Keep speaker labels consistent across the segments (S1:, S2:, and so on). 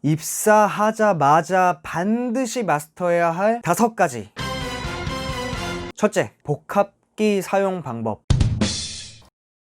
S1: 입사하자마자 반드시 마스터해야 할 5가지. 첫째, 복합기 사용 방법.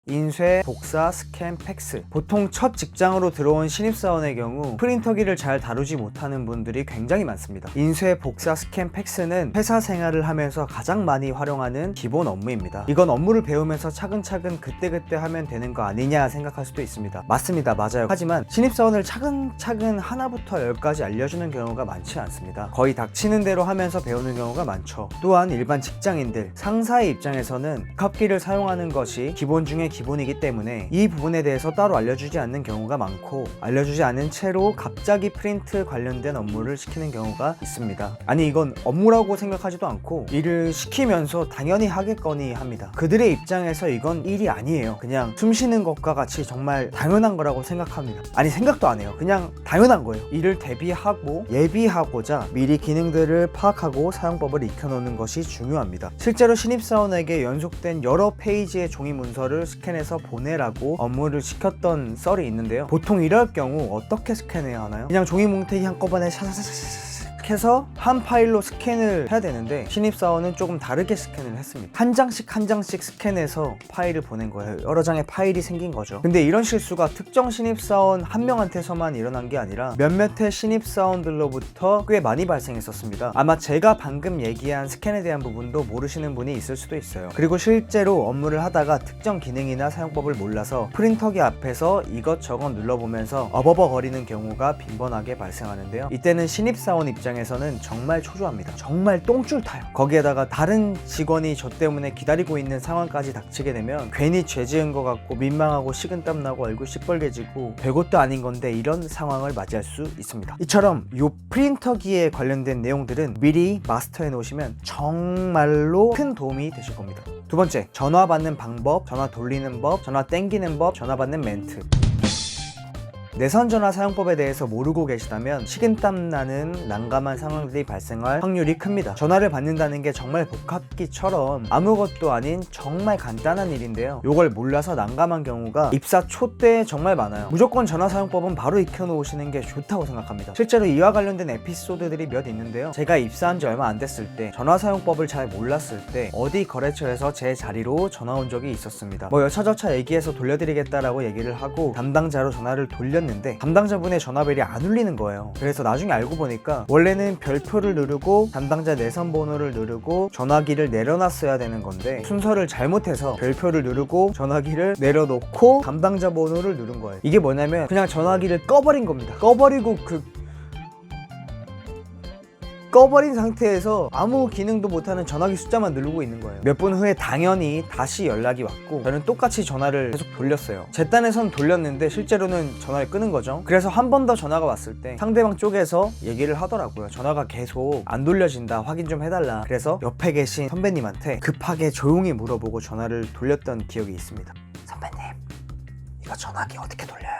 S1: 인쇄, 복사, 스캔, 팩스. 보통 첫 직장으로 들어온 신입사원의 경우 프린터기를 잘 다루지 못하는 분들이 굉장히 많습니다. 인쇄, 복사, 스캔, 팩스는 회사 생활을 하면서 가장 많이 활용하는 기본 업무입니다. 이건 업무를 배우면서 차근차근 그때그때 하면 되는 거 아니냐 생각할 수도 있습니다. 맞습니다. 맞아요. 하지만 신입사원을 차근차근 하나부터 10까지 알려주는 경우가 많지 않습니다. 거의 닥치는 대로 하면서 배우는 경우가 많죠. 또한 일반 직장인들, 상사의 입장에서는 복합기를 사용하는 것이 기본 중에 기본이기 때문에 이 부분에 대해서 따로 알려주지 않는 경우가 많고, 알려주지 않은 채로 갑자기 프린트 관련된 업무를 시키는 경우가 있습니다. 아니, 이건 업무라고 생각하지도 않고 일을 시키면서 당연히 하겠거니 합니다. 그들의 입장에서 이건 일이 아니에요. 그냥 숨 쉬는 것과 같이 정말 당연한 거라고 생각합니다. 아니, 생각도 안 해요. 그냥 당연한 거예요. 이를 대비하고 예비하고자 미리 기능들을 파악하고 사용법을 익혀놓는 것이 중요합니다. 실제로 신입사원에게 연속된 여러 페이지의 종이 문서를 스캔해서 보내라고 업무를 시켰던 썰이 있는데요. 보통 이럴 경우 어떻게 스캔해야 하나요? 그냥 종이 뭉태기 한꺼번에 샤샤샤샤 해서 한 파일로 스캔을 해야 되는데, 신입사원은 조금 다르게 스캔을 했습니다. 한 장씩 한 장씩 스캔해서 파일을 보낸 거예요. 여러 장의 파일이 생긴 거죠. 근데 이런 실수가 특정 신입사원 한 명한테서만 일어난 게 아니라 몇몇의 신입사원들로부터 꽤 많이 발생했었습니다. 아마 제가 방금 얘기한 스캔에 대한 부분도 모르시는 분이 있을 수도 있어요. 그리고 실제로 업무를 하다가 특정 기능이나 사용법을 몰라서 프린터기 앞에서 이것저것 눌러보면서 어버버거리는 경우가 빈번하게 발생하는데요. 이때는 신입사원 입장에서는 정말 초조합니다. 정말 똥줄 타요. 거기에다가 다른 직원이 저 때문에 기다리고 있는 상황까지 닥치게 되면 괜히 죄 지은 것 같고 민망하고 식은땀 나고 얼굴 시뻘개지고 별것도 아닌 건데 이런 상황을 맞이할 수 있습니다. 이처럼 요 프린터기에 관련된 내용들은 미리 마스터해 놓으시면 정말로 큰 도움이 되실 겁니다. 두 번째, 전화 받는 방법, 전화 돌리는 법, 전화 땡기는 법, 전화 받는 멘트. 내선전화 사용법에 대해서 모르고 계시다면 식은땀 나는 난감한 상황들이 발생할 확률이 큽니다. 전화를 받는다는 게 정말 복합기처럼 아무것도 아닌 정말 간단한 일인데요. 이걸 몰라서 난감한 경우가 입사 초 때 정말 많아요. 무조건 전화 사용법은 바로 익혀놓으시는 게 좋다고 생각합니다. 실제로 이와 관련된 에피소드들이 몇 있는데요. 제가 입사한 지 얼마 안 됐을 때 전화 사용법을 잘 몰랐을 때 어디 거래처에서 제 자리로 전화 온 적이 있었습니다. 여차저차 얘기해서 돌려드리겠다라고 얘기를 하고 담당자로 전화를 돌렸는데 담당자분의 전화벨이 안 울리는 거예요. 그래서 나중에 알고 보니까 원래는 별표를 누르고 담당자 내선 번호를 누르고 전화기를 내려놨어야 되는 건데 순서를 잘못해서 별표를 누르고 전화기를 내려놓고 담당자 번호를 누른 거예요. 이게 뭐냐면 그냥 전화기를 꺼버린 겁니다. 꺼버린 상태에서 아무 기능도 못하는 전화기 숫자만 누르고 있는 거예요. 몇 분 후에 당연히 다시 연락이 왔고 저는 똑같이 전화를 계속 돌렸어요. 제 딴에선 돌렸는데 실제로는 전화를 끄는 거죠. 그래서 한 번 더 전화가 왔을 때 상대방 쪽에서 얘기를 하더라고요. 전화가 계속 안 돌려진다, 확인 좀 해달라. 그래서 옆에 계신 선배님한테 급하게 조용히 물어보고 전화를 돌렸던 기억이 있습니다. 선배님, 이거 전화기 어떻게 돌려요?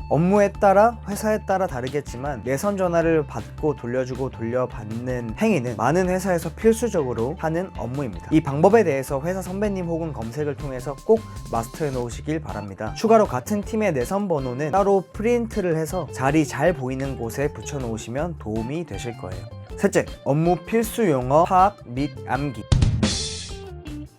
S1: 업무에 따라 회사에 따라 다르겠지만 내선 전화를 받고 돌려주고 돌려받는 행위는 많은 회사에서 필수적으로 하는 업무입니다. 이 방법에 대해서 회사 선배님 혹은 검색을 통해서 꼭 마스터해 놓으시길 바랍니다. 추가로 같은 팀의 내선 번호는 따로 프린트를 해서 자리 잘 보이는 곳에 붙여 놓으시면 도움이 되실 거예요. 셋째, 업무 필수 용어 파악 및 암기.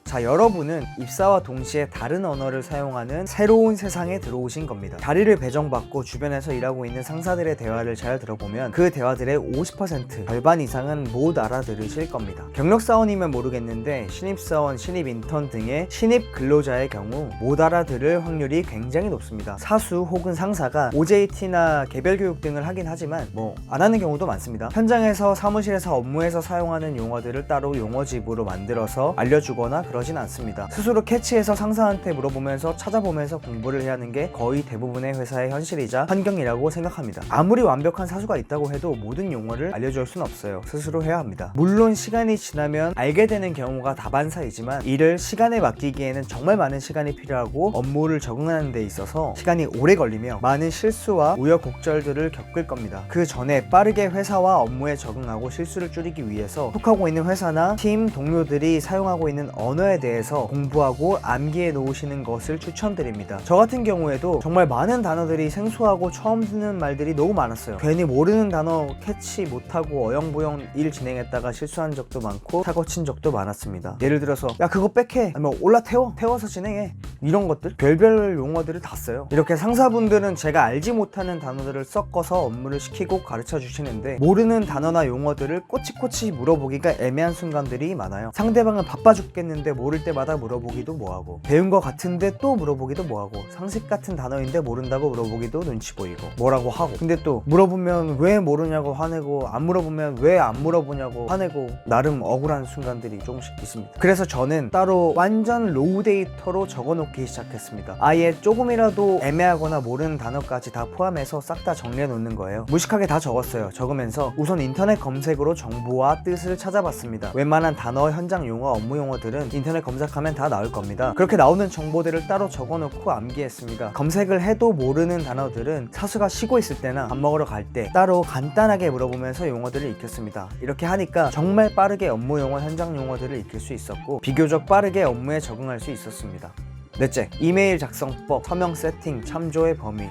S1: 자, 여러분은 입사와 동시에 다른 언어를 사용하는 새로운 세상에 들어오신 겁니다. 자리를 배정받고 주변에서 일하고 있는 상사들의 대화를 잘 들어보면 그 대화들의 50% 절반 이상은 못 알아들으실 겁니다. 경력사원이면 모르겠는데 신입사원, 신입 인턴 등의 신입 근로자의 경우 못 알아들을 확률이 굉장히 높습니다. 사수 혹은 상사가 OJT나 개별 교육 등을 하긴 하지만 안 하는 경우도 많습니다. 현장에서 사무실에서 업무에서 사용하는 용어들을 따로 용어집으로 만들어서 알려주거나 그러진 않습니다. 스스로 캐치해서 상사한테 물어보면서 찾아보면서 공부를 해야 하는 게 거의 대부분의 회사의 현실이자 환경이라고 생각합니다. 아무리 완벽한 사수가 있다고 해도 모든 용어를 알려줄 수는 없어요. 스스로 해야 합니다. 물론 시간이 지나면 알게 되는 경우가 다반사이지만 이를 시간에 맡기기에는 정말 많은 시간이 필요하고 업무를 적응하는 데 있어서 시간이 오래 걸리며 많은 실수와 우여곡절들을 겪을 겁니다. 그 전에 빠르게 회사와 업무에 적응하고 실수를 줄이기 위해서 속하고 있는 회사나 팀 동료들이 사용하고 있는 언어에 단어에 대해서 공부하고 암기해 놓으시는 것을 추천드립니다. 저 같은 경우에도 정말 많은 단어들이 생소하고 처음 듣는 말들이 너무 많았어요. 괜히 모르는 단어 캐치 못하고 어영부영 일 진행했다가 실수한 적도 많고 사고 친 적도 많았습니다. 예를 들어서 야 그거 백해, 아니면 태워서 진행해, 이런 것들 별별 용어들을 다 써요. 이렇게 상사분들은 제가 알지 못하는 단어들을 섞어서 업무를 시키고 가르쳐 주시는데, 모르는 단어나 용어들을 꼬치꼬치 물어보기가 애매한 순간들이 많아요. 상대방은 바빠 죽겠는데 모를 때마다 물어보기도 뭐하고, 배운 거 같은데 또 물어보기도 뭐하고, 상식 같은 단어인데 모른다고 물어보기도 눈치 보이고 뭐라고 하고, 근데 또 물어보면 왜 모르냐고 화내고, 안 물어보면 왜 안 물어보냐고 화내고, 나름 억울한 순간들이 조금씩 있습니다. 그래서 저는 따로 완전 로우 데이터로 적어놓기 시작했습니다. 아예 조금이라도 애매하거나 모르는 단어까지 다 포함해서 싹 다 정리해 놓는 거예요. 무식하게 다 적었어요. 적으면서 우선 인터넷 검색으로 정보와 뜻을 찾아봤습니다. 웬만한 단어, 현장 용어, 업무 용어들은 인터넷 검색하면 다 나올 겁니다. 그렇게 나오는 정보들을 따로 적어놓고 암기했습니다. 검색을 해도 모르는 단어들은 사수가 쉬고 있을 때나 밥 먹으러 갈 때 따로 간단하게 물어보면서 용어들을 익혔습니다. 이렇게 하니까 정말 빠르게 업무 용어, 현장 용어들을 익힐 수 있었고, 비교적 빠르게 업무에 적응할 수 있었습니다. 넷째, 이메일 작성법, 서명 세팅, 참조의 범위.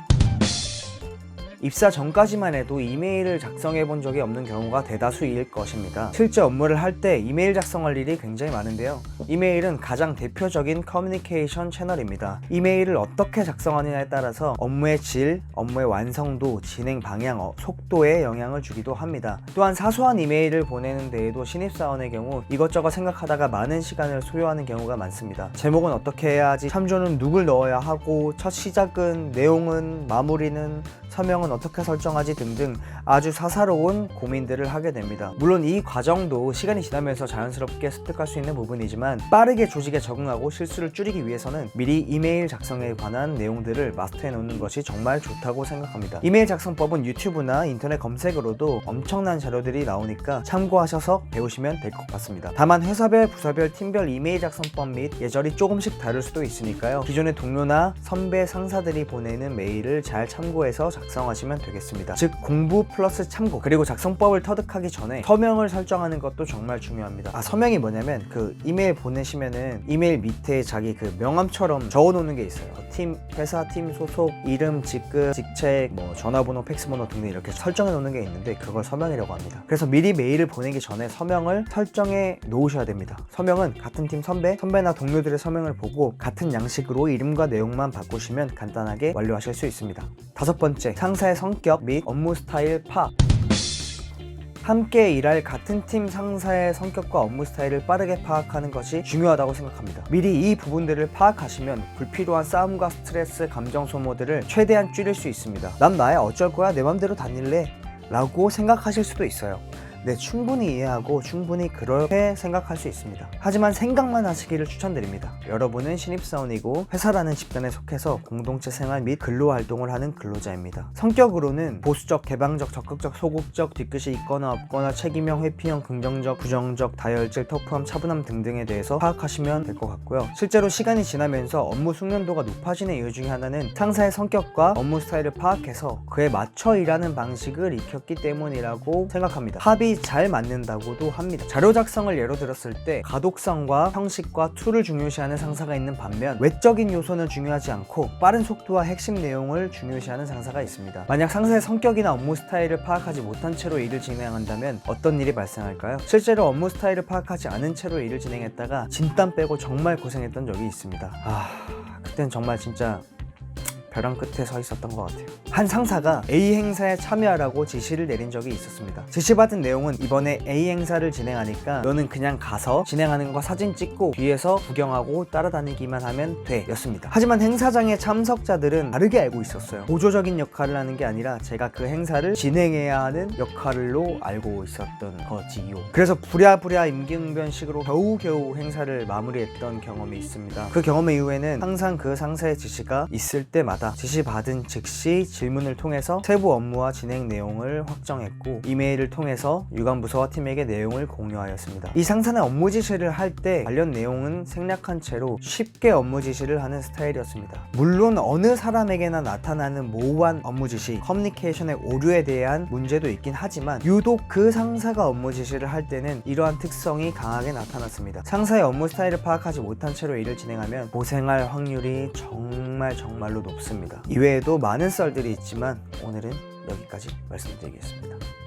S1: 입사 전까지만 해도 이메일을 작성해 본 적이 없는 경우가 대다수일 것입니다. 실제 업무를 할 때 이메일 작성할 일이 굉장히 많은데요. 이메일은 가장 대표적인 커뮤니케이션 채널입니다. 이메일을 어떻게 작성하느냐에 따라서 업무의 질, 업무의 완성도, 진행 방향, 속도에 영향을 주기도 합니다. 또한 사소한 이메일을 보내는 데에도 신입사원의 경우 이것저것 생각하다가 많은 시간을 소요하는 경우가 많습니다. 제목은 어떻게 해야 하지, 참조는 누굴 넣어야 하고, 첫 시작은, 내용은, 마무리는, 서명은 어떻게 설정하지 등등 아주 사사로운 고민들을 하게 됩니다. 물론 이 과정도 시간이 지나면서 자연스럽게 습득할 수 있는 부분이지만, 빠르게 조직에 적응하고 실수를 줄이기 위해서는 미리 이메일 작성에 관한 내용들을 마스터해 놓는 것이 정말 좋다고 생각합니다. 이메일 작성법은 유튜브나 인터넷 검색으로도 엄청난 자료들이 나오니까 참고하셔서 배우시면 될 것 같습니다. 다만 회사별, 부서별, 팀별 이메일 작성법 및 예절이 조금씩 다를 수도 있으니까요. 기존의 동료나 선배, 상사들이 보내는 메일을 잘 참고해서 작성하시면 되겠습니다. 즉 공부 플러스 참고, 그리고 작성법을 터득하기 전에 서명을 설정하는 것도 정말 중요합니다. 서명이 뭐냐면, 그 이메일 보내시면은 이메일 밑에 자기 그 명함처럼 적어놓는 게 있어요. 팀, 회사 팀 소속, 이름, 직급, 직책, 뭐 전화번호, 팩스번호 등등 이렇게 설정해 놓는 게 있는데, 그걸 서명이라고 합니다. 그래서 미리 메일을 보내기 전에 서명을 설정해 놓으셔야 됩니다. 서명은 같은 팀 선배나 동료들의 서명을 보고 같은 양식으로 이름과 내용만 바꾸시면 간단하게 완료하실 수 있습니다. 다섯 번째, 상사의 성격 및 업무 스타일 파악. 함께 일할 같은 팀 상사의 성격과 업무 스타일을 빠르게 파악하는 것이 중요하다고 생각합니다. 미리 이 부분들을 파악하시면 불필요한 싸움과 스트레스, 감정 소모들을 최대한 줄일 수 있습니다. 난 나야 어쩔 거야, 내 맘대로 다닐래 라고 생각하실 수도 있어요. 네, 충분히 이해하고 충분히 그렇게 생각할 수 있습니다. 하지만 생각만 하시기를 추천드립니다. 여러분은 신입사원이고 회사라는 집단에 속해서 공동체 생활 및 근로활동을 하는 근로자입니다. 성격으로는 보수적, 개방적, 적극적, 소극적, 뒤끝이 있거나 없거나, 책임형, 회피형, 긍정적, 부정적, 다혈질, 터프함, 차분함 등등에 대해서 파악하시면 될 것 같고요. 실제로 시간이 지나면서 업무 숙련도가 높아지는 이유 중에 하나는 상사의 성격과 업무 스타일을 파악해서 그에 맞춰 일하는 방식을 익혔기 때문이라고 생각합니다. 합이 잘 맞는다고도 합니다. 자료 작성을 예로 들었을 때 가독성과 형식과 툴을 중요시하는 상사가 있는 반면, 외적인 요소는 중요하지 않고 빠른 속도와 핵심 내용을 중요시하는 상사가 있습니다. 만약 상사의 성격이나 업무 스타일을 파악하지 못한 채로 일을 진행한다면 어떤 일이 발생할까요? 실제로 업무 스타일을 파악하지 않은 채로 일을 진행했다가 진땀 빼고 정말 고생했던 적이 있습니다. 그땐 정말 진짜 벼랑 끝에 서 있었던 것 같아요. 한 상사가 A 행사에 참여하라고 지시를 내린 적이 있었습니다. 지시받은 내용은 이번에 A 행사를 진행하니까 너는 그냥 가서 진행하는 거 사진 찍고 뒤에서 구경하고 따라다니기만 하면 돼 였습니다. 하지만 행사장의 참석자들은 다르게 알고 있었어요. 보조적인 역할을 하는 게 아니라 제가 그 행사를 진행해야 하는 역할로 알고 있었던 거지요. 그래서 부랴부랴 임기응변식으로 겨우겨우 행사를 마무리했던 경험이 있습니다. 그 경험 이후에는 항상 그 상사의 지시가 있을 때마다 지시받아 지시받은 즉시 질문을 통해서 세부 업무와 진행 내용을 확정했고, 이메일을 통해서 유관부서와 팀에게 내용을 공유하였습니다. 이 상사는 업무 지시를 할 때 관련 내용은 생략한 채로 쉽게 업무 지시를 하는 스타일이었습니다. 물론 어느 사람에게나 나타나는 모호한 업무 지시, 커뮤니케이션의 오류에 대한 문제도 있긴 하지만 유독 그 상사가 업무 지시를 할 때는 이러한 특성이 강하게 나타났습니다. 상사의 업무 스타일을 파악하지 못한 채로 일을 진행하면 고생할 확률이 정말로 높습니다. 이외에도 많은 썰들이 있지만 오늘은 여기까지 말씀드리겠습니다.